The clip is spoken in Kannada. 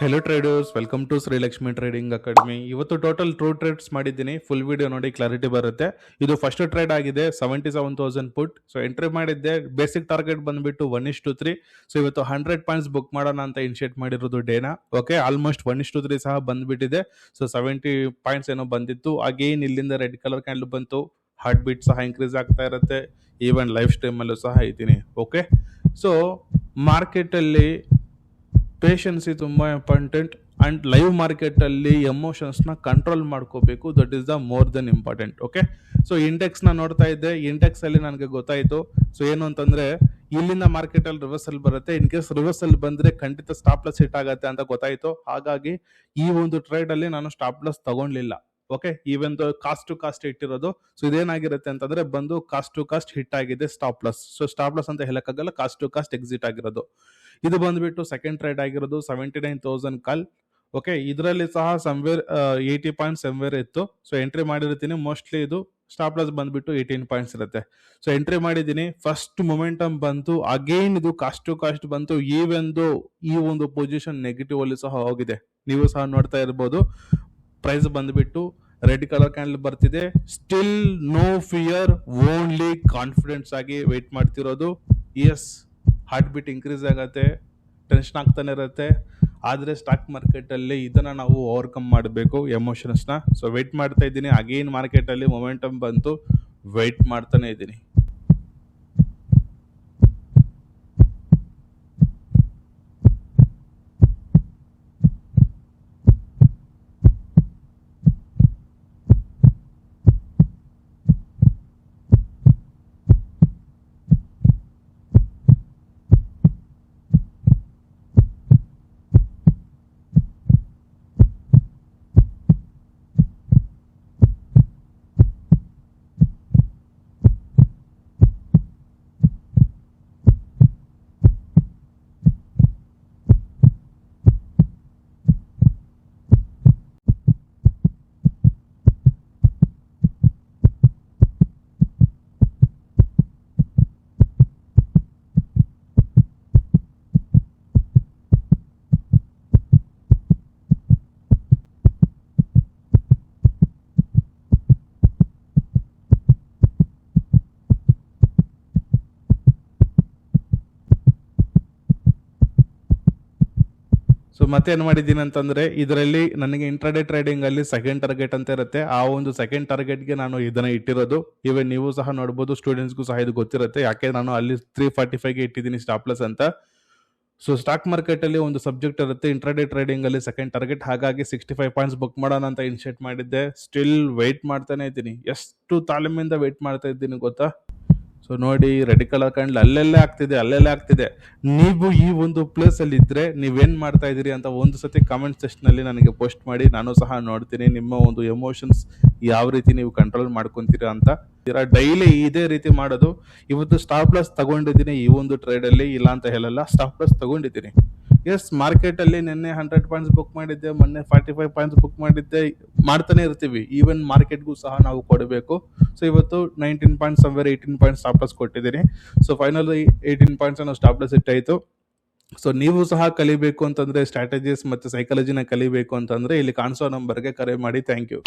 Hello traders, welcome to Srilakshmi trading academy. ಇವತ್ತು ಟೋಟಲ್ ಟ್ರೂ ಟ್ರೇಡ್ಸ್ ಮಾಡಿದ್ದೀನಿ. ಫುಲ್ ವಿಡಿಯೋ ನೋಡಿ ಕ್ಲಾರಿಟಿ ಬರುತ್ತೆ. ಇದು ಫಸ್ಟ್ ಟ್ರೇಡ್ ಆಗಿದೆ, 77,000 ಪುಟ್. ಸೊ ಎಂಟ್ರಿ ಮಾಡಿದ್ದೆ. ಬೇಸಿಕ್ ಟಾರ್ಗೆಟ್ ಬಂದ್ಬಿಟ್ಟು 1:3. ಸೊ ಇವತ್ತು 100 ಪಾಯಿಂಟ್ಸ್ ಬುಕ್ ಮಾಡೋಣ ಅಂತ ಇನಿಷಿಯೇಟ್ ಮಾಡಿರೋದು ಡೇನಾ. ಓಕೆ, ಆಲ್ಮೋಸ್ಟ್ 1:3 ಸಹ ಬಂದ್ಬಿಟ್ಟಿದೆ. ಸೊ 70 ಪಾಯಿಂಟ್ಸ್ ಏನೋ ಬಂದಿತ್ತು. ಅಗೇನ್ ಇಲ್ಲಿಂದ ರೆಡ್ ಕಲರ್ ಕ್ಯಾಂಡಲ್ ಬಂತು. ಹಾರ್ಟ್ ಬೀಟ್ ಸಹ ಇನ್ಕ್ರೀಸ್ ಆಗ್ತಾ ಇರುತ್ತೆ. ಈವನ್ ಲೈಫ್ ಸ್ಟ್ರೀಮಲ್ಲೂ ಸಹ ಇದ್ದೀನಿ. ಓಕೆ, ಸೊ ಮಾರ್ಕೆಟಲ್ಲಿ ಪೇಷನ್ಸಿ ತುಂಬ ಇಂಪಾರ್ಟೆಂಟ್ ಅಂಡ್ ಲೈವ್ ಮಾರ್ಕೆಟಲ್ಲಿ ಎಮೋಷನ್ಸ್ನ ಕಂಟ್ರೋಲ್ ಮಾಡ್ಕೋಬೇಕು. That is the more than important. Okay, so ಇಂಡೆಕ್ಸ್ನ ನೋಡ್ತಾ ಇದ್ದೆ. ಇಂಡೆಕ್ಸಲ್ಲಿ ನನಗೆ ಗೊತ್ತಾಯಿತು. ಸೊ ಏನು ಅಂತಂದರೆ, ಇಲ್ಲಿಂದ ಮಾರ್ಕೆಟಲ್ಲಿ ರಿವರ್ಸಲ್ ಬರುತ್ತೆ. ಇನ್ ಕೇಸ್ ರಿವರ್ಸಲ್ ಬಂದರೆ ಖಂಡಿತ ಸ್ಟಾಪ್ ಲಾಸ್ ಹಿಟ್ ಆಗುತ್ತೆ ಅಂತ ಗೊತ್ತಾಯಿತು. ಹಾಗಾಗಿ ಈ ಒಂದು ಟ್ರೇಡಲ್ಲಿ ನಾನು ಸ್ಟಾಪ್ ಲಾಸ್ ತಗೊಳ್ಲಿಲ್ಲ. Okay, even cost to cost ಇಟ್ಟಿರೋದು. ಸೊ ಇದೇನಾಗಿರುತ್ತೆ ಅಂತಂದ್ರೆ, ಬಂದು ಕಾಸ್ಟ್ ಟು ಕಾಸ್ಟ್ ಹಿಟ್ ಆಗಿದೆ stop loss. So stop loss ಅಂತ ಹೇಳಕ್ಕಾಗಲ್ಲ, ಕಾಸ್ಟ್ ಟು ಕಾಸ್ಟ್ ಎಕ್ಸಿಟ್ ಆಗಿರೋದು. ಇದು ಬಂದ್ಬಿಟ್ಟು ಸೆಕೆಂಡ್ ಟ್ರೇಡ್ ಆಗಿರೋದು 79,000 ಕಾಲ್. ಓಕೆ, ಇದರಲ್ಲಿ ಸಹ ಸಮ್ವೇರ್ 80 ಪಾಯಿಂಟ್ಸ್ ಸಮ್ವೇರ್ ಇತ್ತು. ಸೊ ಎಂಟ್ರಿ ಮಾಡಿರ್ತೀನಿ. ಮೋಸ್ಟ್ಲಿ ಇದು ಸ್ಟಾಪ್ ಲಾಸ್ ಬಂದ್ಬಿಟ್ಟು 18 ಪಾಯಿಂಟ್ಸ್ ಇರುತ್ತೆ. ಸೊ ಎಂಟ್ರಿ ಮಾಡಿದ್ದೀನಿ. ಫಸ್ಟ್ ಮೊಮೆಂಟಮ್ ಬಂತು. ಅಗೇನ್ ಇದು ಕಾಸ್ಟ್ ಟು ಕಾಸ್ಟ್ ಬಂತು. ಈ ಒಂದು ಪೊಸಿಷನ್ ನೆಗೆಟಿವ್ ಅಲ್ಲಿ ಸಹ ಹೋಗಿದೆ. ನೀವು ಸಹ ನೋಡ್ತಾ ಇರ್ಬೋದು. ಪ್ರೈಸ್ ಬಂದ್ಬಿಟ್ಟು ರೆಡ್ ಕಲರ್ ಕ್ಯಾಂಡಲ್ ಬರ್ತಿದೆ. Still no fear, only confidence ಆಗಿ ವೇಟ್ ಮಾಡ್ತಿರೋದು. ಎಸ್, ಹಾರ್ಟ್ ಬೀಟ್ ಇನ್ಕ್ರೀಸ್ ಆಗತ್ತೆ, ಟೆನ್ಷನ್ ಆಗ್ತಾನೆ ಇರುತ್ತೆ. ಆದರೆ ಸ್ಟಾಕ್ ಮಾರ್ಕೆಟಲ್ಲಿ ಇದನ್ನು ನಾವು ಓವರ್ಕಮ್ ಮಾಡಬೇಕು, ಎಮೋಷನ್ಸ್ನ. ಸೊ ವೆಯ್ಟ್ ಮಾಡ್ತಾ ಇದ್ದೀನಿ. ಅಗೇನ್ ಮಾರ್ಕೆಟಲ್ಲಿ ಮೊಮೆಂಟಮ್ ಬಂತು, ವೆಯ್ಟ್ ಮಾಡ್ತಾನೆ ಇದ್ದೀನಿ. ಸೊ ಮತ್ತೆ ಏನು ಮಾಡಿದ್ದೀನಿ ಅಂತಂದ್ರೆ, ಇದರಲ್ಲಿ ನನಗೆ ಇಂಟ್ರಾಡೇ ಟ್ರೇಡಿಂಗ್ ಅಲ್ಲಿ ಸೆಕೆಂಡ್ ಟಾರ್ಗೆಟ್ ಅಂತ ಇರುತ್ತೆ. ಆ ಒಂದು ಸೆಕೆಂಡ್ ಟಾರ್ಗೆಟ್ಗೆ ನಾನು ಇದನ್ನ ಇಟ್ಟಿರೋದು. ಇವನ್ ನೀವು ಸಹ ನೋಡ್ಬೋದು, ಸ್ಟೂಡೆಂಟ್ಸ್ಗೂ ಸಹ ಇದು ಗೊತ್ತಿರುತ್ತೆ. ಯಾಕೆ ನಾನು ಅಲ್ಲಿ 345ಗೆ ಇಟ್ಟಿದ್ದೀನಿ ಸ್ಟಾಪ್ ಲಾಸ್ ಅಂತ. ಸೊ ಸ್ಟಾಕ್ ಮಾರ್ಕೆಟ್ ಅಲ್ಲಿ ಒಂದು ಸಬ್ಜೆಕ್ಟ್ ಇರುತ್ತೆ, ಇಂಟ್ರಾಡೇ ಟ್ರೇಡಿಂಗ್ ಅಲ್ಲಿ ಸೆಕೆಂಡ್ ಟಾರ್ಗೆಟ್. ಹಾಗಾಗಿ 65 ಪಾಯಿಂಟ್ಸ್ ಬುಕ್ ಮಾಡೋಣ ಅಂತ ಇನಿಷಿಯೇಟ್ ಮಾಡಿದ್ದೆ. ಸ್ಟಿಲ್ ವೆಯ್ಟ್ ಮಾಡ್ತಾನೆ ಇದ್ದೀನಿ. ಎಷ್ಟು ತಾಳ್ಮೆಯಿಂದ ವೆಯ್ಟ್ ಮಾಡ್ತಾ ಇದ್ದೀನಿ ಗೊತ್ತಾ. ಸೊ ನೋಡಿ, ರೆಡ್ ಕಲರ್ ಕ್ಯಾಂಡಲ್ ಅಲ್ಲೆಲ್ಲೇ ಆಗ್ತಿದೆ. ನೀವು ಈ ಒಂದು ಪ್ಲೇಸ್ ಅಲ್ಲಿ ಇದ್ರೆ ನೀವೇನ್ ಮಾಡ್ತಾ ಇದೀರಿ ಅಂತ ಒಂದು ಸತಿ ಕಾಮೆಂಟ್ ಸೆಕ್ಷನ್ ಅಲ್ಲಿ ನನಗೆ ಪೋಸ್ಟ್ ಮಾಡಿ. ನಾನು ಸಹ ನೋಡ್ತೀನಿ ನಿಮ್ಮ ಒಂದು ಎಮೋಷನ್ಸ್ ಯಾವ ರೀತಿ ನೀವು ಕಂಟ್ರೋಲ್ ಮಾಡ್ಕೊಂತೀರಾ ಅಂತ. ಡೈಲಿ ಇದೇ ರೀತಿ ಮಾಡೋದು. ಇವತ್ತು ಸ್ಟಾಪ್ ಲಾಸ್ ತಗೊಂಡಿದ್ದೀನಿ ಈ ಒಂದು ಟ್ರೇಡ್ ಅಲ್ಲಿ, ಇಲ್ಲ ಅಂತ ಹೇಳಲ್ಲ, ಸ್ಟಾಪ್ ಲಾಸ್ ತಗೊಂಡಿದ್ದೀನಿ. ಎಸ್, ಮಾರ್ಕೆಟ್ ಅಲ್ಲಿ ನಿನ್ನೆ 100 ಪಾಯಿಂಟ್ಸ್ ಬುಕ್ ಮಾಡಿದ್ದೆ, ಮೊನ್ನೆ 45 ಪಾಯಿಂಟ್ಸ್ ಬುಕ್ ಮಾಡಿದ್ದೆ. ಮಾಡ್ತಾನೆ ಇರ್ತೀವಿ. ಈವನ್ ಮಾರ್ಕೆಟ್ಗೂ ಸಹ ನಾವು ಕೊಡಬೇಕು. ಸೊ ಇವತ್ತು 19 points somewhere 18 points stop loss ಕೊಟ್ಟಿದ್ದೀನಿ. ಸೊ ಫೈನಲ್ 18 ಪಾಯಿಂಟ್ಸ್ ಅನ್ನೋ ಸ್ಟಾಪ್ ಲಾಸ್ ಇಟ್ಟಾಯಿತು. ಸೊ ನೀವು ಸಹ ಕಲಿಬೇಕು ಅಂತಂದ್ರೆ, ಸ್ಟ್ರಾಟಜೀಸ್ ಮತ್ತೆ ಸೈಕಾಲಜಿನ ಕಲಿಬೇಕು ಅಂತಂದ್ರೆ ಇಲ್ಲಿ ಕಾಣಿಸೋ ನಂಬರ್ಗೆ ಕರೆ ಮಾಡಿ. Thank you.